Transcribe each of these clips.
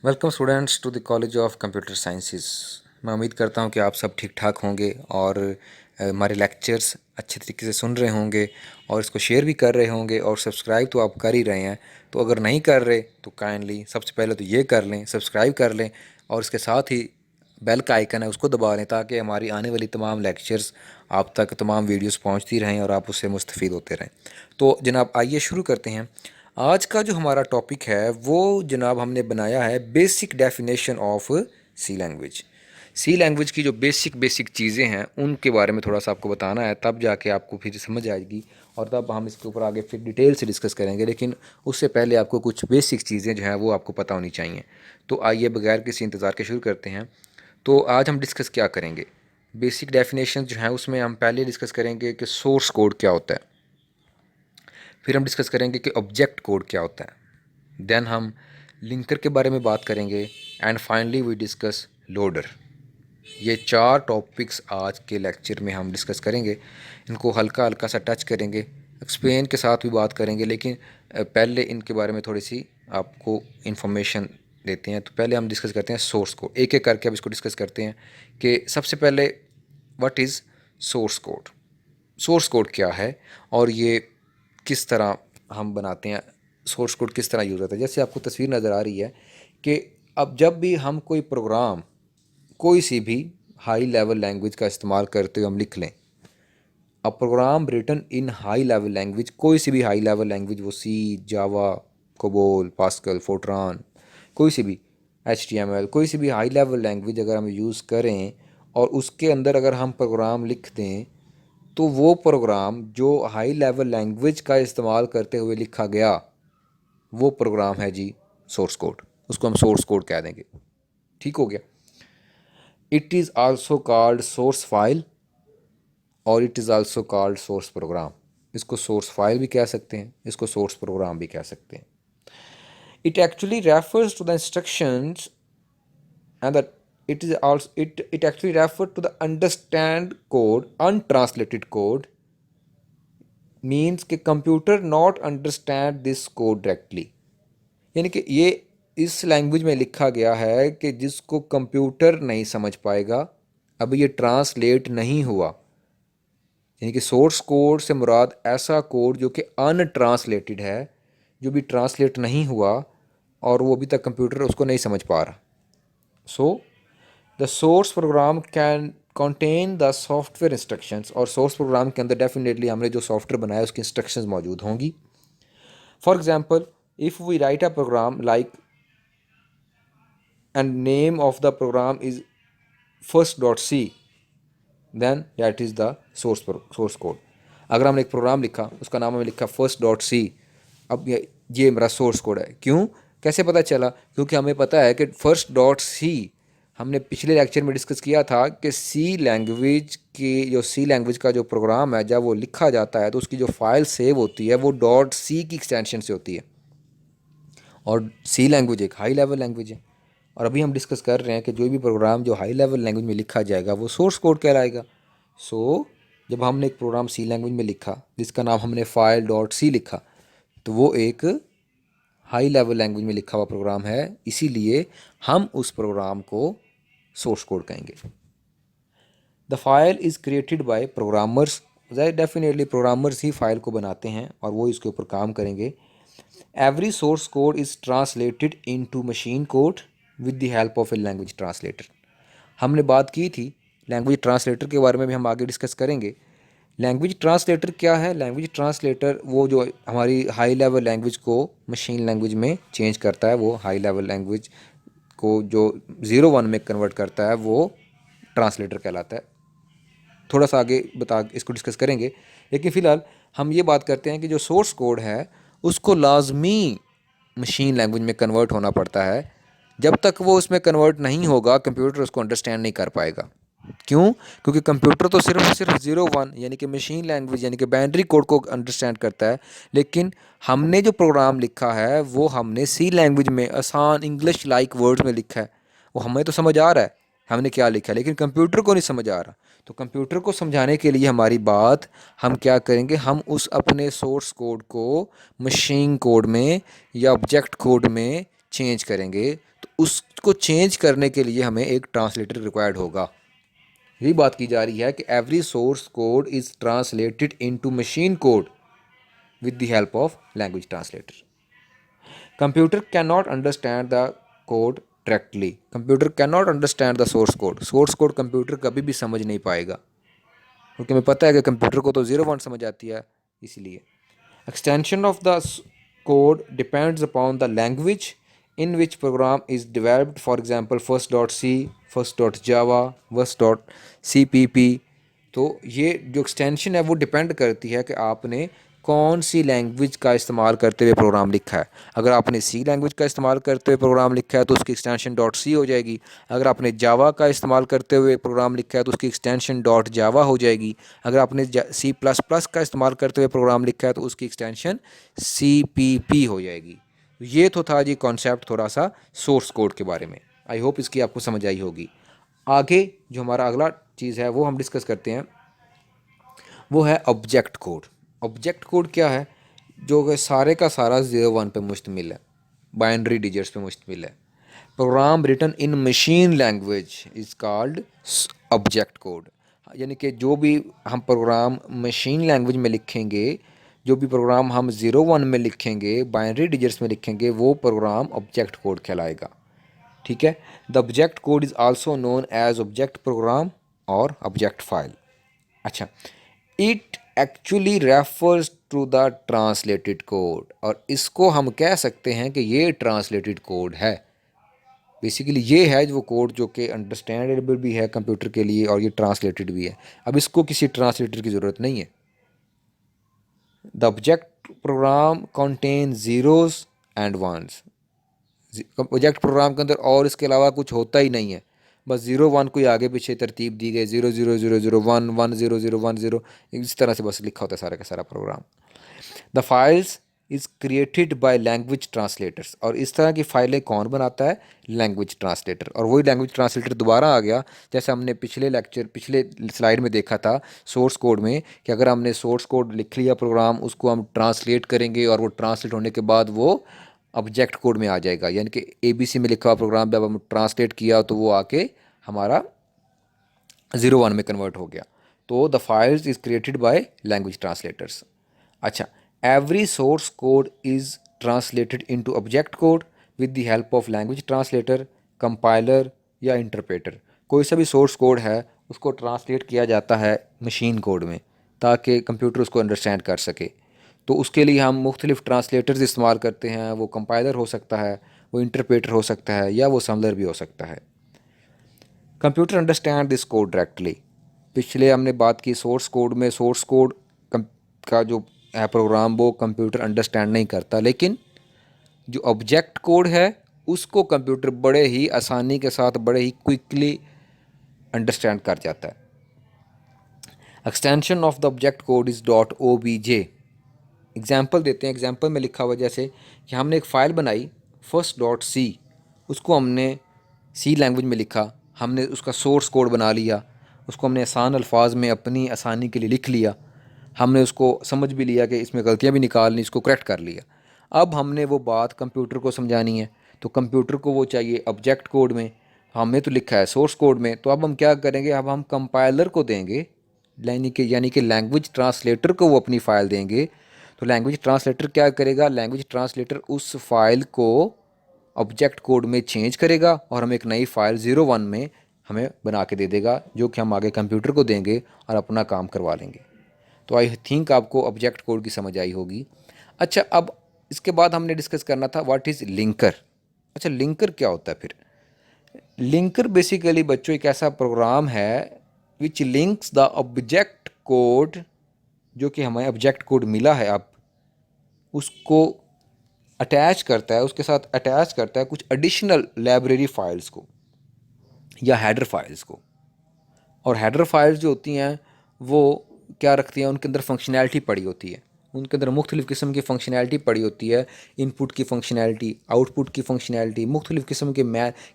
Welcome students to the college of computer sciences. मैं उम्मीद करता हूं कि आप सब ठीक ठाक होंगे और हमारे लेक्चर्स अच्छे तरीके से सुन रहे होंगे और इसको शेयर भी कर रहे होंगे और सब्सक्राइब तो आप कर ही रहे हैं। तो अगर नहीं कर रहे तो काइंडली सबसे पहले तो ये कर लें, सब्सक्राइब कर लें और इसके साथ ही बेल का आइकन है उसको दबा लें ताकि हमारी आने वाली तमाम लेक्चर्स आप तक तमाम वीडियोस पहुंचती रहें और आप उससे मुस्तफ़ीद होते रहें। तो जनाब आइए शुरू करते हैं। आज का जो हमारा टॉपिक है वो जनाब हमने बनाया है basic definition of C language. C language की जो बेसिक बेसिक चीज़ें हैं उनके बारे में थोड़ा सा आपको बताना है, तब जाके आपको फिर समझ आएगी और तब हम इसके ऊपर आगे फिर डिटेल से डिस्कस करेंगे। लेकिन उससे पहले आपको कुछ बेसिक चीज़ें जो हैं वो आपको पता होनी चाहिए। तो आइए बगैर किसी इंतज़ार के शुरू करते हैं। तो आज हम डिस्कस क्या करेंगे, बेसिक डेफिनेशन जो है उसमें हम पहले डिस्कस करेंगे कि सोर्स कोड क्या होता है, फिर हम डिस्कस करेंगे कि ऑब्जेक्ट कोड क्या होता है, देन हम लिंकर के बारे में बात करेंगे and finally we discuss loader. ये चार टॉपिक्स आज के लेक्चर में हम डिस्कस करेंगे। इनको हल्का हल्का सा टच करेंगे, एक्सप्लेन के साथ भी बात करेंगे, लेकिन पहले इनके बारे में थोड़ी सी आपको इन्फॉर्मेशन देते हैं। तो पहले हम डिस्कस करते हैं सोर्स कोड, एक एक करके अब इसको डिस्कस करते हैं कि सबसे पहले what is source code. Source code क्या है और ये किस तरह हम बनाते हैं, सोर्स कोड किस तरह यूज़ होता है। जैसे आपको तस्वीर नज़र आ रही है कि अब जब भी हम कोई प्रोग्राम कोई सी भी हाई लेवल लैंग्वेज का इस्तेमाल करते हुए हम लिख लें, अब program written in high level language, कोई सी भी हाई लेवल लैंग्वेज, वो C, Java, COBOL, Pascal, Fortran, कोई सी भी HTML, कोई सी भी हाई लेवल लैंग्वेज अगर हम यूज़ करें और उसके अंदर अगर हम प्रोग्राम लिख दें तो वो प्रोग्राम जो हाई लेवल लैंग्वेज का इस्तेमाल करते हुए लिखा गया वो प्रोग्राम है जी सोर्स कोड। उसको हम सोर्स कोड कह देंगे। ठीक हो गया। It is also called source file और it is also called source program. इसको सोर्स फाइल भी कह सकते हैं, इसको सोर्स प्रोग्राम भी कह सकते हैं। It actually refers to the instructions and that it actually refer to the understand code, untranslated code means कि computer not understand this code directly, यानी कि ये इस लैंग्वेज में लिखा गया है कि जिसको कंप्यूटर नहीं समझ पाएगा। अब ये ट्रांसलेट नहीं हुआ, यानी कि सोर्स कोड से मुराद ऐसा कोड जो कि अनट्रांसलेटेड है, जो भी ट्रांसलेट नहीं हुआ और वो अभी तक कंप्यूटर उसको नहीं समझ पा रहा। So the source program can contain the software instructions, और सोर्स प्रोग्राम के अंदर डेफिनेटली हमने जो सॉफ्टवेयर बनाया उसकी इंस्ट्रक्शंस मौजूद होंगी। For example, if we write a program like and name of the program is first.c, then that is the source code. अगर हमने एक प्रोग्राम लिखा, उसका नाम हमने लिखा first.c, अब ये मेरा सोर्स कोड है। क्यों, कैसे पता चला? क्योंकि हमें पता है कि first.c हमने पिछले लेक्चर में डिस्कस किया था कि सी लैंग्वेज का जो प्रोग्राम है जब वो लिखा जाता है तो उसकी जो फाइल सेव होती है वो .c की एक्सटेंशन से होती है, और सी लैंग्वेज एक हाई लेवल लैंग्वेज है। और अभी हम डिस्कस कर रहे हैं कि जो भी प्रोग्राम जो हाई लेवल लैंग्वेज में लिखा जाएगा वो सोर्स कोड कहलाएगा। सो जब हमने एक प्रोग्राम सी लैंग्वेज में लिखा जिसका नाम हमने file.c लिखा, तो वो एक हाई लेवल लैंग्वेज में लिखा हुआ प्रोग्राम है, इसीलिए हम उस प्रोग्राम को सोर्स कोड कहेंगे। The file is created bye programmers, definitely programmers he file को बनाते हैं और वो इसके ऊपर काम करेंगे। Every source code is translated into machine code with the help of a language translator. हमने बात की थी लैंग्वेज ट्रांसलेटर के बारे में भी हम आगे डिस्कस करेंगे। लैंग्वेज ट्रांसलेटर क्या है? लैंग्वेज ट्रांसलेटर वो जो हमारी हाई लेवल लैंग्वेज को मशीन लैंग्वेज में चेंज करता है, वो हाई लेवल लैंग्वेज को जो 0-1 में कन्वर्ट करता है वो ट्रांसलेटर कहलाता है। थोड़ा सा आगे इसको डिस्कस करेंगे, लेकिन फ़िलहाल हम ये बात करते हैं कि जो सोर्स कोड है उसको लाजमी मशीन लैंग्वेज में कन्वर्ट होना पड़ता है। जब तक वो उसमें कन्वर्ट नहीं होगा कंप्यूटर उसको अंडरस्टैंड नहीं कर पाएगा। क्यों? क्योंकि कंप्यूटर तो सिर्फ 0-1 यानी कि मशीन लैंग्वेज यानी कि बाइनरी कोड को अंडरस्टैंड करता है, लेकिन हमने जो प्रोग्राम लिखा है वो हमने सी लैंग्वेज में आसान इंग्लिश लाइक वर्ड्स में लिखा है। वो हमें तो समझ आ रहा है हमने क्या लिखा है, लेकिन कंप्यूटर को नहीं समझ आ रहा। तो कंप्यूटर को समझाने के लिए हमारी बात हम क्या करेंगे, हम उस अपने सोर्स कोड को मशीन कोड में या ऑब्जेक्ट कोड में चेंज करेंगे। तो उसको चेंज करने के लिए हमें एक ट्रांसलेटर रिक्वायर्ड होगा। यही बात की जा रही है कि every source code is translated into machine code with the help of language translator. Computer cannot understand the code directly. Computer cannot understand the source code. Source code computer कभी भी समझ नहीं पाएगा, क्योंकि हमें पता है कि कंप्यूटर को तो 0 1 समझ आती है। इसलिए extension of the code depends upon the language in which program is developed. For example, first.c, first.java, first.cpp. तो ये जो एक्सटेंशन है वो डिपेंड करती है कि आपने कौन सी लैंग्वेज का इस्तेमाल करते हुए प्रोग्राम लिखा है। अगर आपने सी लैंग्वेज का इस्तेमाल करते हुए प्रोग्राम लिखा है तो उसकी एक्सटेंशन डॉट सी हो जाएगी। अगर आपने जावा का इस्तेमाल करते हुए प्रोग्राम लिखा है तो उसकी एक्सटेंशन डॉट जावा हो जाएगी। अगर आपने सी प्लस प्लस का इस्तेमाल करते हुए प्रोग्राम लिखा है तो उसकी एक्सटेंशन सी पी पी हो जाएगी। ये तो था जी कॉन्सेप्ट थोड़ा सा सोर्स कोड के बारे में। आई होप इसकी आपको समझ आई होगी। आगे जो हमारा अगला चीज़ है वो हम डिस्कस करते हैं, वो है ऑब्जेक्ट कोड। ऑब्जेक्ट कोड क्या है? जो कि सारे का सारा 0 1 पे मुश्तमिल है, बाइनरी डिजिट्स पे मुश्तमिल है। Program written in machine language is called object code. यानी कि जो भी हम प्रोग्राम मशीन लैंग्वेज में लिखेंगे, जो भी प्रोग्राम हम 0 1 में लिखेंगे, बाइनरी डिजिट्स में लिखेंगे, वो प्रोग्राम ऑब्जेक्ट कोड कहलाएगा। ठीक है। The object code is also known as object program और ऑब्जेक्ट फाइल। अच्छा, it actually refers to the translated code, और इसको हम कह सकते हैं कि ये ट्रांसलेटेड कोड है। बेसिकली ये है जो कोड जो कि अंडरस्टैंडेबल भी है कंप्यूटर के लिए और ये ट्रांसलेटेड भी है। अब इसको किसी ट्रांसलेटर की ज़रूरत नहीं है। The object program contain zeros and ones. Project program के अंदर और इसके अलावा कुछ होता ही नहीं है, बस 0 1 कोई आगे पीछे तरतीब दी गई, 0 0 0 0 1 1 0 0 1 0, इस तरह से बस लिखा होता है सारा का सारा program. The files is created by language translators, और इस तरह की फ़ाइलें कौन बनाता है? Language translator. और वही लैंग्वेज ट्रांसलेटर दोबारा आ गया, जैसे हमने पिछले स्लाइड में देखा था सोर्स कोड में, कि अगर हमने सोर्स कोड लिख लिया प्रोग्राम, उसको हम ट्रांसलेट करेंगे और वो ट्रांसलेट होने के बाद वो ऑब्जेक्ट कोड में आ जाएगा। यानी कि ABC में लिखा हुआ प्रोग्राम जब हम ट्रांसलेट किया तो वो आके हमारा 0 1 में कन्वर्ट हो गया। तो the files is created by language translators. अच्छा, every source code is translated into object code with the help of language translator, compiler या इंटरप्रेटर। कोई सा भी सोर्स कोड है उसको ट्रांसलेट किया जाता है मशीन कोड में ताकि कंप्यूटर उसको अंडरस्टैंड कर सके। तो उसके लिए हम मुख्तलिफ़ ट्रांसलेटर्स इस्तेमाल करते हैं। वो कंपाइलर हो सकता है, वो इंटरप्रेटर हो सकता है, या वो समलर भी हो सकता है। Computer understand this code directly. पिछले हमने बात की सोर्स कोड में, सोर्स कोड का जो है प्रोग्राम वो कंप्यूटर अंडरस्टैंड नहीं करता, लेकिन जो ऑब्जेक्ट कोड है उसको कंप्यूटर बड़े ही आसानी के साथ, बड़े ही क्विकली अंडरस्टैंड कर जाता है। Extension of the object code is .obj। Example देते हैं। एग्जाम्पल में लिखा हुआ जैसे कि हमने एक फ़ाइल बनाई first.c, उसको हमने सी लैंग्वेज में लिखा, हमने उसका सोर्स कोड बना लिया, उसको हमने आसान अल्फाज में अपनी आसानी के लिए लिख लिया, हमने उसको समझ भी लिया कि इसमें गलतियाँ भी निकाल ली, इसको करेक्ट कर लिया। अब हमने वो बात कंप्यूटर को समझानी है, तो कंप्यूटर को वो चाहिए ऑब्जेक्ट कोड में, हमने तो लिखा है सोर्स कोड में। तो अब हम क्या करेंगे? अब हम कंपाइलर को देंगे, यानी कि लैंग्वेज ट्रांसलेटर को वो अपनी फ़ाइल देंगे। तो लैंग्वेज ट्रांसलेटर क्या करेगा? लैंग्वेज ट्रांसलेटर उस फाइल को ऑब्जेक्ट कोड में चेंज करेगा और हमें एक नई फ़ाइल 0 1 में हमें बना के दे देगा, जो कि हम आगे कंप्यूटर को देंगे और अपना काम करवा लेंगे। तो आई थिंक आपको ऑब्जेक्ट कोड की समझ आई होगी। अच्छा, अब इसके बाद हमने डिस्कस करना था व्हाट इज़ लिंकर। अच्छा, लिंकर क्या होता है फिर? लिंकर बेसिकली बच्चों एक ऐसा प्रोग्राम है विच लिंक्स द ऑब्जेक्ट कोड, जो कि हमें ऑब्जेक्ट कोड मिला है, अब उसको अटैच करता है, उसके साथ अटैच करता है कुछ एडिशनल लाइब्रेरी फाइल्स को या हेडर फाइल्स को। और हेडर फाइल्स जो होती हैं वो क्या रखती हैं? उनके अंदर फंक्शनैलिटी पड़ी होती है, उनके अंदर मुख्तलिफ़ किस्म की फंक्शनैलिटी पड़ी होती है। इनपुट की फंक्शनैलिटी, आउटपुट की फंक्शनैलिटी, मुख्तलिफ़ किस्म के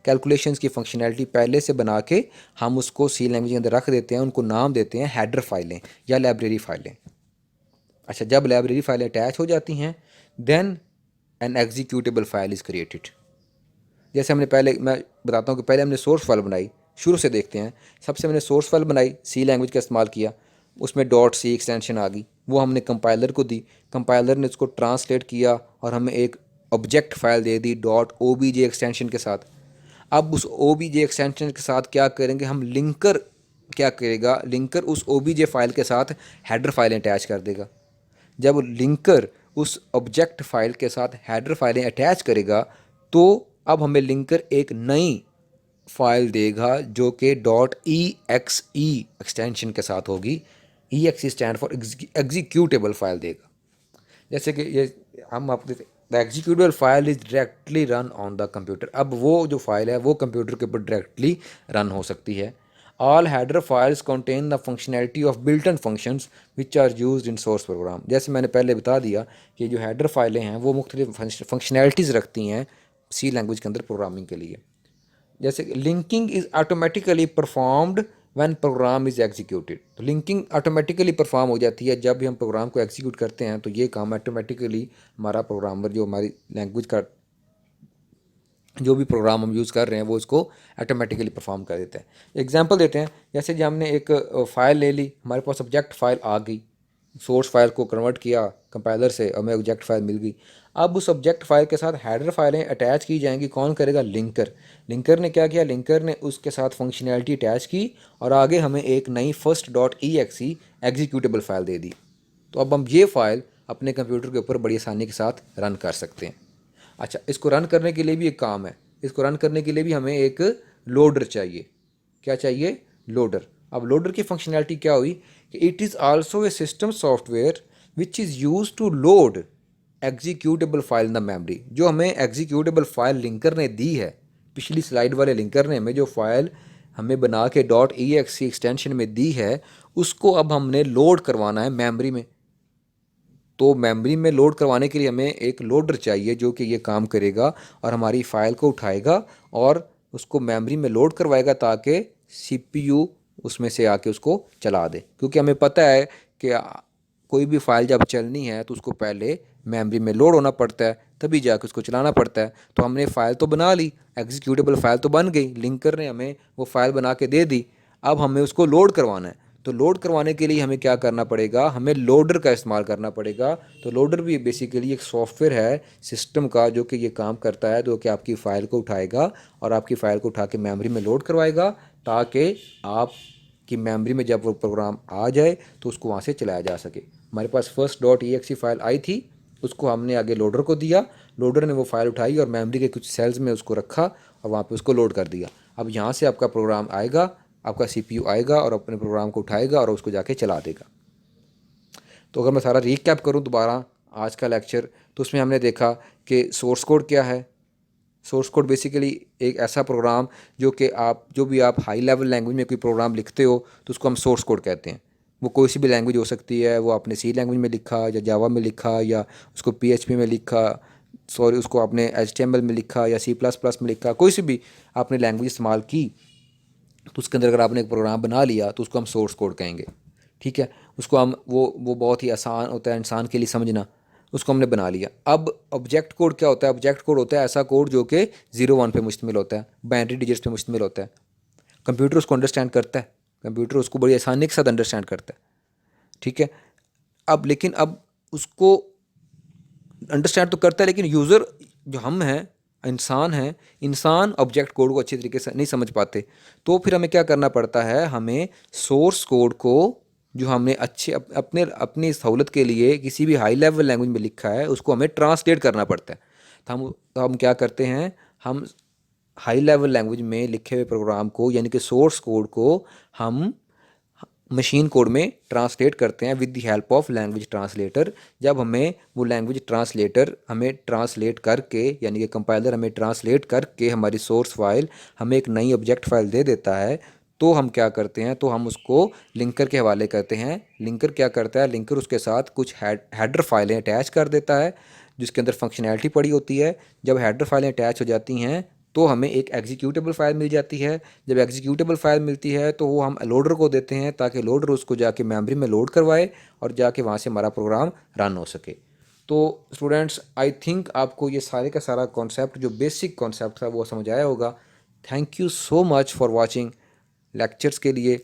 कैलकुलेशंस की फंक्शनैलिटी पहले से बना के हम उसको सी लैंग्वेज के अंदर रख देते हैं। उनको नाम देते हैं हेडर फाइलें या लाइब्रेरी फाइलें। अच्छा, जब लाइब्रेरी फाइलें अटैच हो जाती हैं, then an executable file is created. जैसे हमने पहले, मैं बताता हूँ कि पहले हमने सोर्स फाइल बनाई, शुरू से देखते हैं। सबसे मैंने सोर्स फाइल बनाई, सी लैंग्वेज का इस्तेमाल किया, उसमें डॉट सी एक्सटेंशन आ गई, वो हमने कंपाइलर को दी, कंपाइलर ने उसको ट्रांसलेट किया और हमें एक ऑब्जेक्ट फाइल दे दी dot O B J extension के साथ। अब उस ओ बी जे एक्सटेंशन के साथ क्या करेंगे हम, लिंकर क्या करेगा, लिंकर उस ओ बी जे फाइल के साथ हेडर फाइलें अटैच कर देगा। जब लिंकर उस ऑब्जेक्ट फाइल के साथ हेडर फाइलें अटैच करेगा तो अब हमें लिंकर एक नई फाइल देगा जो कि dot E X E extension के साथ होगी। E X E stand for executable file देगा। जैसे कि ये हम आपको the executable file is directly run on the computer. अब वो जो फाइल है वो कंप्यूटर के ऊपर डायरेक्टली रन हो सकती है। All header files contain the functionality of built in functions which are used in source program. जैसे मैंने पहले बता दिया कि जो हेडर फाइलें हैं वो मुख्तलिफ फंक्शनैलिटीज़ रखती हैं सी लैंग्वेज के अंदर प्रोग्रामिंग के लिए। जैसे linking is automatically performed when program is executed. तो लिंकिंग ऑटोमेटिकली परफॉर्म हो जाती है जब भी हम प्रोग्राम को एग्जीक्यूट करते हैं, तो ये काम ऑटोमेटिकली हमारा प्रोग्रामर जो हमारी लैंग्वेज का जो भी प्रोग्राम हम यूज़ कर रहे हैं वो इसको ऑटोमेटिकली परफॉर्म कर देता है। एग्जांपल देते हैं, जैसे जब हमने एक फ़ाइल ले ली, हमारे पास ऑब्जेक्ट फ़ाइल आ गई, सोर्स फाइल को कन्वर्ट किया कंपाइलर से, हमें ऑब्जेक्ट फाइल मिल गई। अब उस ऑब्जेक्ट फाइल के साथ हेडर फाइलें अटैच की जाएंगी, कौन करेगा, लिंकर। लिंकर ने क्या किया, लिंकर ने उसके साथ फंक्शनैलिटी अटैच की और आगे हमें एक नई फर्स्ट डॉट ई एक्स ई एग्जीक्यूटेबल फाइल दे दी। तो अब हम ये फ़ाइल अपने कंप्यूटर के ऊपर बड़ी आसानी के साथ रन कर सकते हैं। अच्छा, इसको रन करने के लिए भी एक काम है, इसको रन करने के लिए भी हमें एक लोडर चाहिए। क्या चाहिए, लोडर। अब लोडर की फंक्शनैलिटी क्या हुई कि it is also a system software which is use to load executable file in the memory. जो हमें एग्जीक्यूटेबल फाइल लिंकर ने दी है, पिछली स्लाइड वाले लिंकर ने हमें जो फाइल हमें बना के डॉट ई एक्स सी एक्सटेंशन में दी है, उसको अब हमने लोड करवाना है मेमोरी में। तो मेमोरी में लोड करवाने के लिए हमें एक लोडर चाहिए जो कि ये काम करेगा और हमारी फ़ाइल को उठाएगा और उसको मेमोरी में लोड करवाएगा ताकि सीपीयू उसमें से आके उसको चला दे। क्योंकि हमें पता है कि कोई भी फ़ाइल जब चलनी है तो उसको पहले मेमोरी में लोड होना पड़ता है, तभी जाके उसको चलाना पड़ता है। तो हमने फ़ाइल तो बना ली, एग्जीक्यूटेबल फ़ाइल तो बन गई, लिंकर ने हमें वो फ़ाइल बना के दे दी। अब हमें उसको लोड करवाना है। तो लोड करवाने के लिए हमें क्या करना पड़ेगा, हमें लोडर का इस्तेमाल करना पड़ेगा। तो लोडर भी बेसिकली एक सॉफ्टवेयर है सिस्टम का जो कि ये काम करता है, जो कि आपकी फ़ाइल को उठाएगा और आपकी फ़ाइल को उठा के मेमोरी में लोड करवाएगा ताकि आपकी मेमोरी में जब वो प्रोग्राम आ जाए तो उसको वहाँ से चलाया जा सके। हमारे पास फर्स्ट डॉट ई एक्स ई फाइल आई थी, उसको हमने आगे लोडर को दिया, लोडर ने वो फाइल उठाई और मेमोरी के कुछ सेल्स में उसको रखा और वहाँ पे उसको लोड कर दिया। अब यहाँ से आपका प्रोग्राम आएगा, आपका सीपीयू आएगा और अपने प्रोग्राम को उठाएगा और उसको जाके चला देगा। तो अगर मैं सारा रीकैप करूँ दोबारा आज का लेक्चर, तो उसमें हमने देखा कि सोर्स कोड क्या है। सोर्स कोड बेसिकली एक ऐसा प्रोग्राम जो कि जो भी आप हाई लेवल लैंग्वेज में कोई प्रोग्राम लिखते हो तो उसको हम सोर्स कोड कहते हैं। वो कोई सी भी लैंग्वेज हो सकती है, वो आपने सी लैंग्वेज में लिखा या जावा में लिखा या उसको पीएचपी में लिखा, उसको आपने एचटीएमएल में लिखा या सी प्लस प्लस में लिखा, कोई सी भी आपने लैंग्वेज इस्तेमाल की तो उसके अंदर अगर आपने एक प्रोग्राम बना लिया तो उसको हम सोर्स कोड कहेंगे। ठीक है, उसको हम वो बहुत ही आसान होता है इंसान के लिए समझना, उसको हमने बना लिया। अब ऑब्जेक्ट कोड क्या होता है, ऑब्जेक्ट कोड होता है ऐसा कोड जो कि 0-1 पे मुश्तमिल होता है, बाइनरी डिजिट्स पे मुश्तमिल होता है। कंप्यूटर उसको अंडरस्टैंड करता है, कंप्यूटर उसको बड़ी आसानी के साथ अंडरस्टैंड करता है। ठीक है, अब लेकिन अब उसको अंडरस्टैंड तो करता है लेकिन यूज़र जो हम हैं, इंसान हैं, इंसान ऑब्जेक्ट कोड को अच्छी तरीके से नहीं समझ पाते। तो फिर हमें क्या करना पड़ता है, हमें सोर्स कोड को जो हमने अच्छे अपने अपनी सहूलत के लिए किसी भी हाई लेवल लैंग्वेज में लिखा है उसको हमें ट्रांसलेट करना पड़ता है। तो हम क्या करते हैं, हम हाई लेवल लैंग्वेज में लिखे हुए प्रोग्राम को यानी कि सोर्स कोड को हम मशीन कोड में ट्रांसलेट करते हैं with the help of language translator. जब हमें वो लैंग्वेज ट्रांसलेटर हमें ट्रांसलेट करके यानी कि कंपाइलर हमें ट्रांसलेट करके हमारी सोर्स फाइल हमें एक नई ऑब्जेक्ट फाइल दे देता है, तो हम क्या करते हैं, तो हम उसको लिंकर के हवाले करते हैं। लिंकर क्या करता है, लिंकर उसके साथ कुछ हेडर फाइलें अटैच कर देता है जिसके अंदर फंक्शनैलिटी पड़ी होती है। जब हेडर फाइलें अटैच हो जाती हैं तो हमें एक एग्जीक्यूटेबल फाइल मिल जाती है। जब एग्जीक्यूटेबल फाइल मिलती है तो वो हम लोडर को देते हैं ताकि लोडर उसको जाके मेमोरी में लोड करवाए और जाके वहाँ से हमारा प्रोग्राम रन हो सके। तो स्टूडेंट्स आई थिंक आपको ये सारे का सारा कॉन्सेप्ट जो बेसिक कॉन्सेप्ट था वो समझ आया होगा। Thank you so much for watching. Lectures के लिए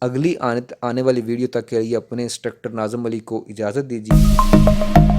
अगली आने वाली वीडियो तक के लिए अपने इंस्ट्रक्टर नाज़म अली को इजाज़त दीजिए।